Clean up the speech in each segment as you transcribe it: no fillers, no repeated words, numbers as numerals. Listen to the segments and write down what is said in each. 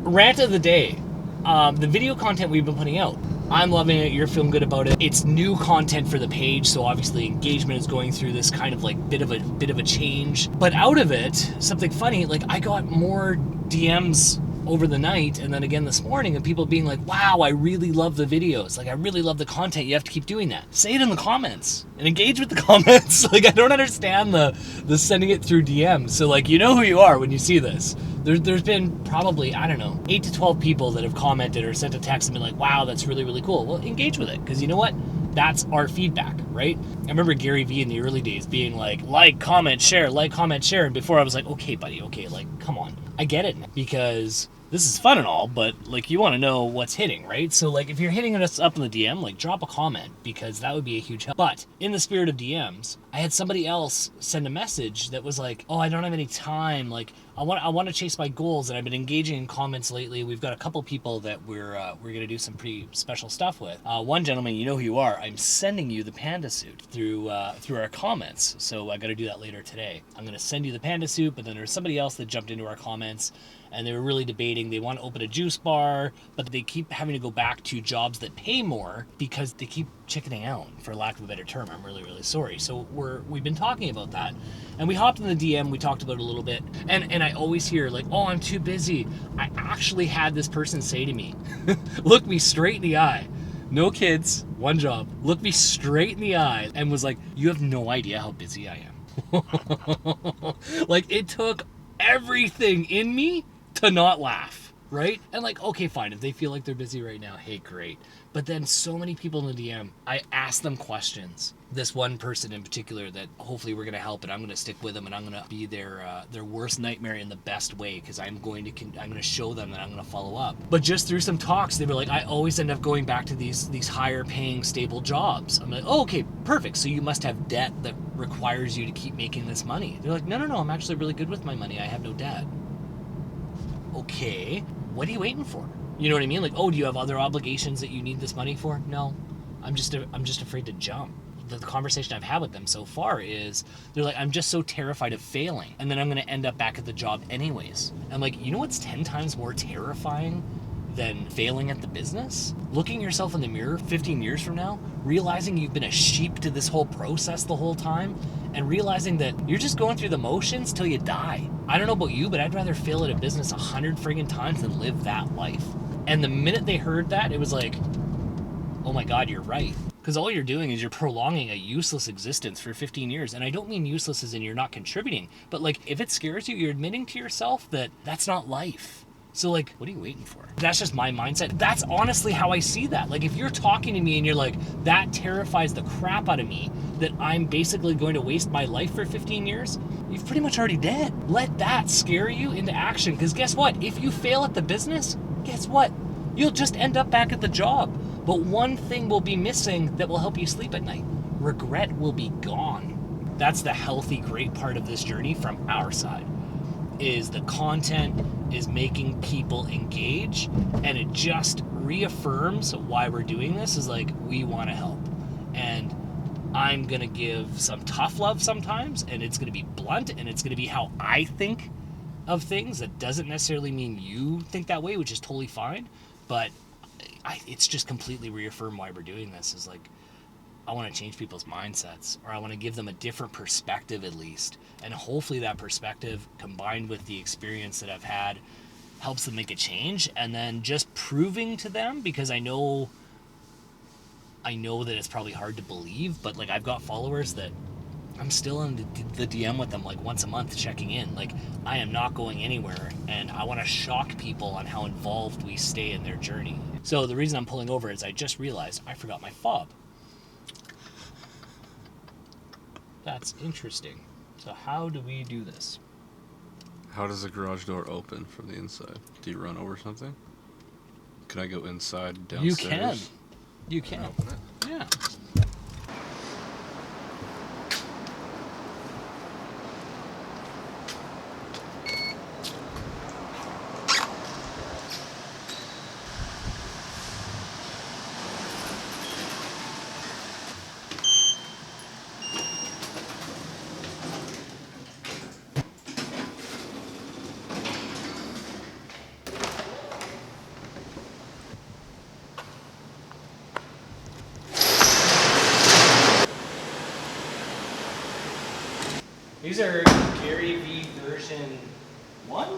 rant of the day. The video content we've been putting out, I'm loving it. You're feeling good about it. It's new content for the page, so obviously engagement is going through this kind of like bit of a change. But out of it, something funny, like I got more DMs over the night and then again this morning of people being like, wow, I really love the videos. Like, I really love the content. You have to keep doing that. Say it in the comments and engage with the comments. Like, I don't understand the sending it through DMs. So, like, you know who you are when you see this. There's been probably, I don't know, 8 to 12 people that have commented or sent a text and been like, wow, that's really, really cool. Well, engage with it, because you know what? That's our feedback, right? I remember Gary Vee in the early days being like, comment, share, and before I was like, okay, buddy, okay, like, come on. I get it, because this is fun and all, but like, you want to know what's hitting, right? So like, if you're hitting us up in the DM, like, drop a comment, because that would be a huge help. But in the spirit of DMs, I had somebody else send a message that was like, oh, I don't have any time, like, I want to chase my goals, and I've been engaging in comments lately. We've got a couple people that we're gonna do some pretty special stuff with. One gentleman, you know who you are. I'm sending you the panda suit through our comments, so I got to do that later today. I'm gonna send you the panda suit, but then there's somebody else that jumped into our comments, and they were really debating. They want to open a juice bar, but they keep having to go back to jobs that pay more because they keep chickening out, for lack of a better term. I'm really, really sorry. So we've been talking about that, and we hopped in the DM. We talked about it a little bit, and I always hear like, oh, I'm too busy. I actually had this person say to me, look me straight in the eye, no kids, one job, look me straight in the eye, and was like, you have no idea how busy I am. Like, it took everything in me to not laugh, right? And like, okay, fine, if they feel like they're busy right now, hey, great. But then so many people in the DM, I ask them questions. This one person in particular that hopefully we're going to help, and I'm going to stick with them, and I'm going to be their worst nightmare in the best way, because I'm going to show them that I'm going to follow up. But just through some talks, they were like, I always end up going back to these higher paying, stable jobs. I'm like, oh, okay, perfect. So you must have debt that requires you to keep making this money. They're like, no, I'm actually really good with my money. I have no debt. Okay, what are you waiting for? You know what I mean? Like, oh, do you have other obligations that you need this money for? No, I'm just afraid to jump. The conversation I've had with them so far is, they're like, I'm just so terrified of failing, and then I'm going to end up back at the job anyways. I'm like, you know what's 10 times more terrifying than failing at the business? Looking yourself in the mirror 15 years from now, realizing you've been a sheep to this whole process the whole time, and realizing that you're just going through the motions till you die. I don't know about you, but I'd rather fail at a business 100 friggin' times than live that life. And the minute they heard that, it was like, oh my God, you're right. Because all you're doing is you're prolonging a useless existence for 15 years. And I don't mean useless as in you're not contributing, but like, if it scares you, you're admitting to yourself that that's not life. So like, what are you waiting for? That's just my mindset. That's honestly how I see that. Like, if you're talking to me and you're like, that terrifies the crap out of me, that I'm basically going to waste my life for 15 years, you've pretty much already dead. Let that scare you into action. Because guess what? If you fail at the business, guess what? You'll just end up back at the job. But one thing will be missing that will help you sleep at night. Regret will be gone. That's the healthy, great part of this journey from our side. Is the content is making people engage, and it just reaffirms why we're doing this. Is like, we want to help, and I'm gonna give some tough love sometimes, and it's gonna be blunt, and it's gonna be how I think of things. That doesn't necessarily mean you think that way, which is totally fine, but it's just completely reaffirmed why we're doing this. Is like, I want to change people's mindsets, or I want to give them a different perspective at least. And hopefully that perspective, combined with the experience that I've had, helps them make a change. And then just proving to them, because I know that it's probably hard to believe, but like, I've got followers that I'm still in the DM with them like once a month, checking in. Like, I am not going anywhere, and I want to shock people on how involved we stay in their journey. So the reason I'm pulling over is I just realized I forgot my fob. That's interesting. So how do we do this? How does the garage door open from the inside? Do you run over something? Can I go inside, downstairs? You can. Open it? Yeah. These are Gary V version 1,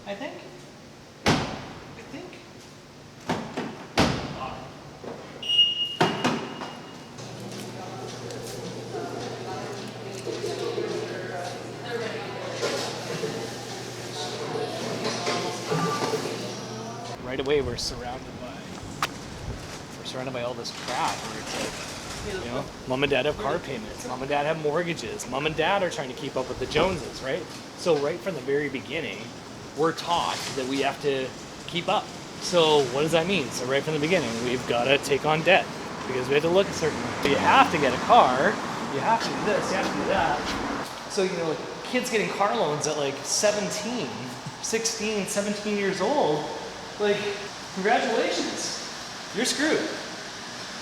I think. Right away, we're surrounded by all this crap. Where it's like, you know, mom and dad have car payments, mom and dad have mortgages, mom and dad are trying to keep up with the Joneses, right? So right from the very beginning, we're taught that we have to keep up. So what does that mean? So right from the beginning, we've got to take on debt because we have to look a certain way. You have to get a car, you have to do this, you have to do that. So, you know, like kids getting car loans at like 16, 17 years old, like, congratulations, you're screwed.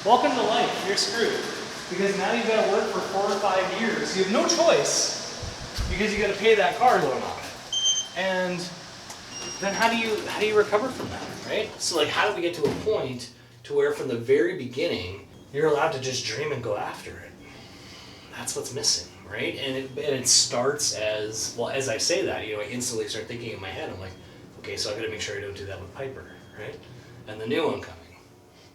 Welcome to life, you're screwed. Because now you've got to work for 4 or 5 years. You have no choice because you got to pay that car loan on it. And then how do you recover from that, right? So like, how do we get to a point to where from the very beginning, you're allowed to just dream and go after it? That's what's missing, right? And it starts as, well, as I say that, you know, I instantly start thinking in my head, I'm like, okay, so I got to make sure I don't do that with Piper, right? And the new one coming.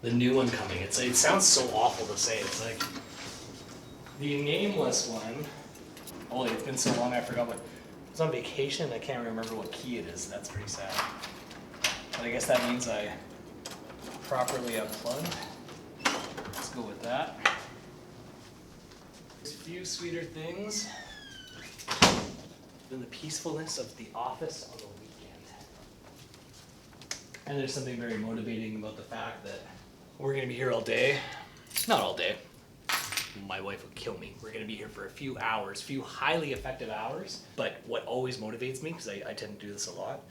It sounds so awful to say. It's like the nameless one. Holy, it's been so long I forgot what. I was on vacation. I can't remember what key it is. That's pretty sad. But I guess that means I properly unplugged. Let's go with that. There's a few sweeter things than the peacefulness of the office on the weekend. And there's something very motivating about the fact that we're going to be here all day. Not all day. My wife would kill me. We're going to be here for a few hours, few highly effective hours. But what always motivates me, because I tend to do this a lot,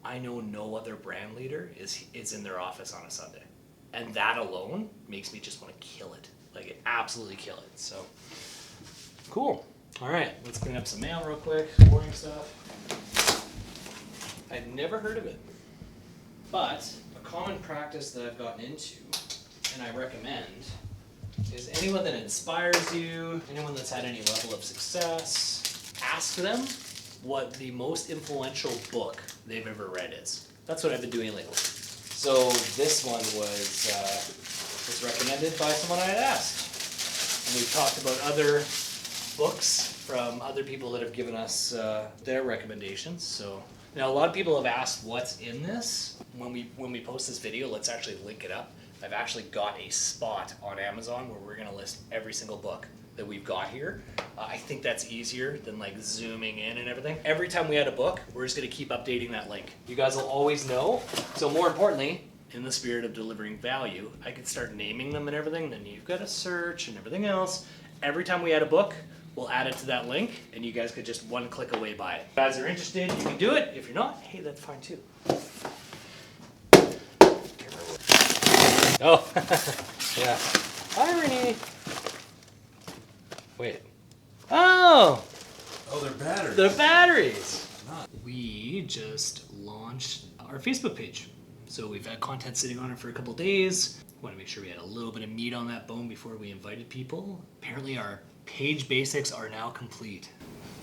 I know no other brand leader is in their office on a Sunday. And that alone makes me just want to kill it. Like, absolutely kill it. So, cool. All right, let's clean up some mail real quick. Boring stuff. I'd never heard of it. But a common practice that I've gotten into, and I recommend, is anyone that inspires you, anyone that's had any level of success, ask them what the most influential book they've ever read is. That's what I've been doing lately. So this one was recommended by someone I had asked. And we've talked about other books from other people that have given us their recommendations. So now a lot of people have asked what's in this. When we post this video, let's actually link it up. I've actually got a spot on Amazon where we're going to list every single book that we've got here. I think that's easier than like zooming in and everything. Every time we add a book, we're just going to keep updating that link. You guys will always know. So more importantly, in the spirit of delivering value, I could start naming them and everything. Then you've got to search and everything else. Every time we add a book, we'll add it to that link and you guys could just one click away buy it. If you guys are interested, you can do it. If you're not, hey, that's fine too. Oh, yeah. Irony. Wait. Oh! Oh, they're batteries. They're batteries. We just launched our Facebook page. So we've had content sitting on it for a couple days. Want to make sure we had a little bit of meat on that bone before we invited people. Apparently our page basics are now complete.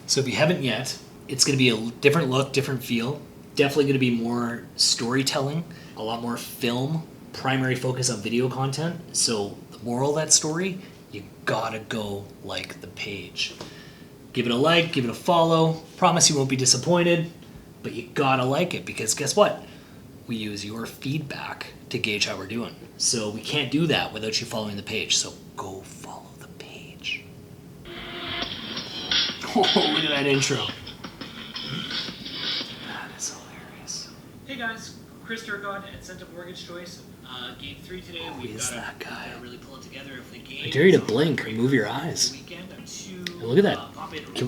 So if you haven't yet, it's going to be a different look, different feel. Definitely going to be more storytelling, a lot more film, primary focus on video content. So the moral of that story, you gotta go like the page. Give it a like, give it a follow. Promise you won't be disappointed, but you gotta like it because guess what? We use your feedback to gauge how we're doing. So we can't do that without you following the page. So go follow the page. Oh, look at that intro. That is hilarious. Hey guys, Chris Durgod at Center Mortgage Choice. Game 3 today. We've got that guy? Really pull it together if the game. I dare you to blink or move your eyes. And look at that.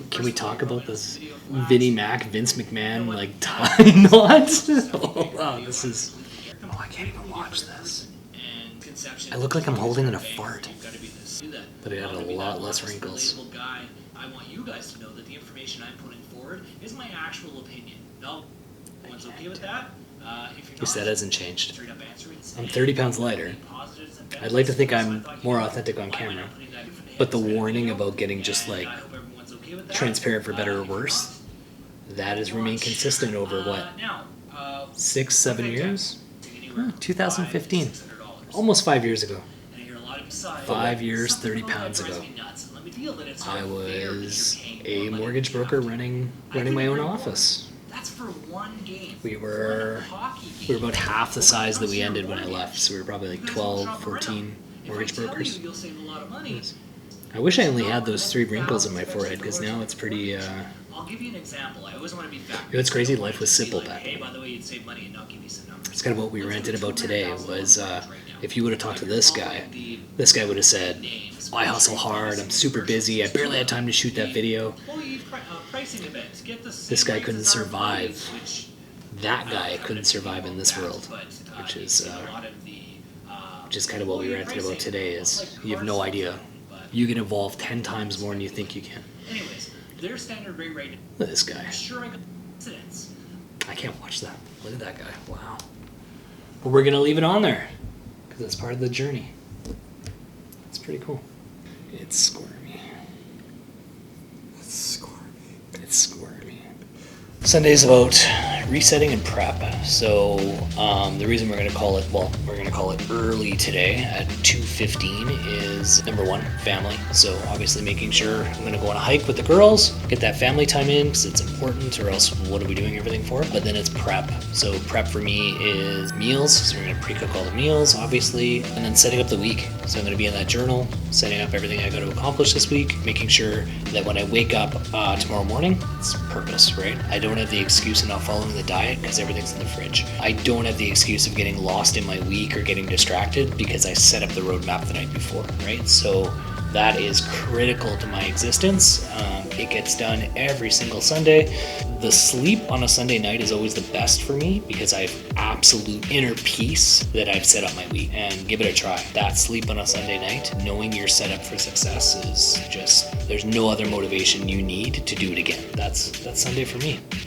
Can we talk about this Vinnie Mac, Vince McMahon, like tie knot? Oh, wow, this is. Oh, I can't even watch this. I look like I'm holding in a fart, but it had a lot less wrinkles. I want you guys to know that the information I'm putting forward is my actual opinion. No one's okay with that. Guess that hasn't changed. I'm 30 pounds lighter. I'd like to think I'm more authentic on camera, but the warning about getting just like transparent for better or worse. That has remained consistent over what? 6-7 years? 2015. Almost 5 years ago. 5 years, 30 pounds ago. I was a mortgage broker running my own office. We were about half the size that we ended when I left, so we were probably like 12, 14 mortgage brokers. I wish I only had those 3 wrinkles in my forehead, because now it's pretty... I'll give you an example. I always want to be back. You know what's crazy? Life was simple back then. Hey, by the way, you'd save money and not give you some numbers. It's kind of what we ranted about today was if you would have talked to this guy would have said, I hustle hard, I'm super busy, I barely had time to shoot that video. This guy couldn't survive. That guy couldn't survive in this world, which is kind of what we ranted about today is you have no idea. You can evolve 10 times more than you think you can. Anyways, their standard rate right now. Look at this guy. I can't watch that. Look at that guy. Wow. But we're gonna leave it on there because it's part of the journey. It's pretty cool. It's squirmy. It's squirmy. Sunday's about resetting and prep. So the reason we're going to call it early today at 2:15 is number one, family. So obviously making sure I'm going to go on a hike with the girls, get that family time in because it's important, or else what are we doing everything for? But then it's prep. So prep for me is meals. So we're going to pre-cook all the meals, obviously, and then setting up the week. So I'm going to be in that journal, setting up everything I got to accomplish this week, making sure that when I wake up tomorrow morning, it's purpose, right? I don't have the excuse of not following the diet because everything's in the fridge. I don't have the excuse of getting lost in my week or getting distracted because I set up the roadmap the night before, right? So that is critical to my existence. It gets done every single Sunday. The sleep on a Sunday night is always the best for me because I have absolute inner peace that I've set up my week, and give it a try. That sleep on a Sunday night, knowing you're set up for success is just, there's no other motivation you need to do it again. That's Sunday for me.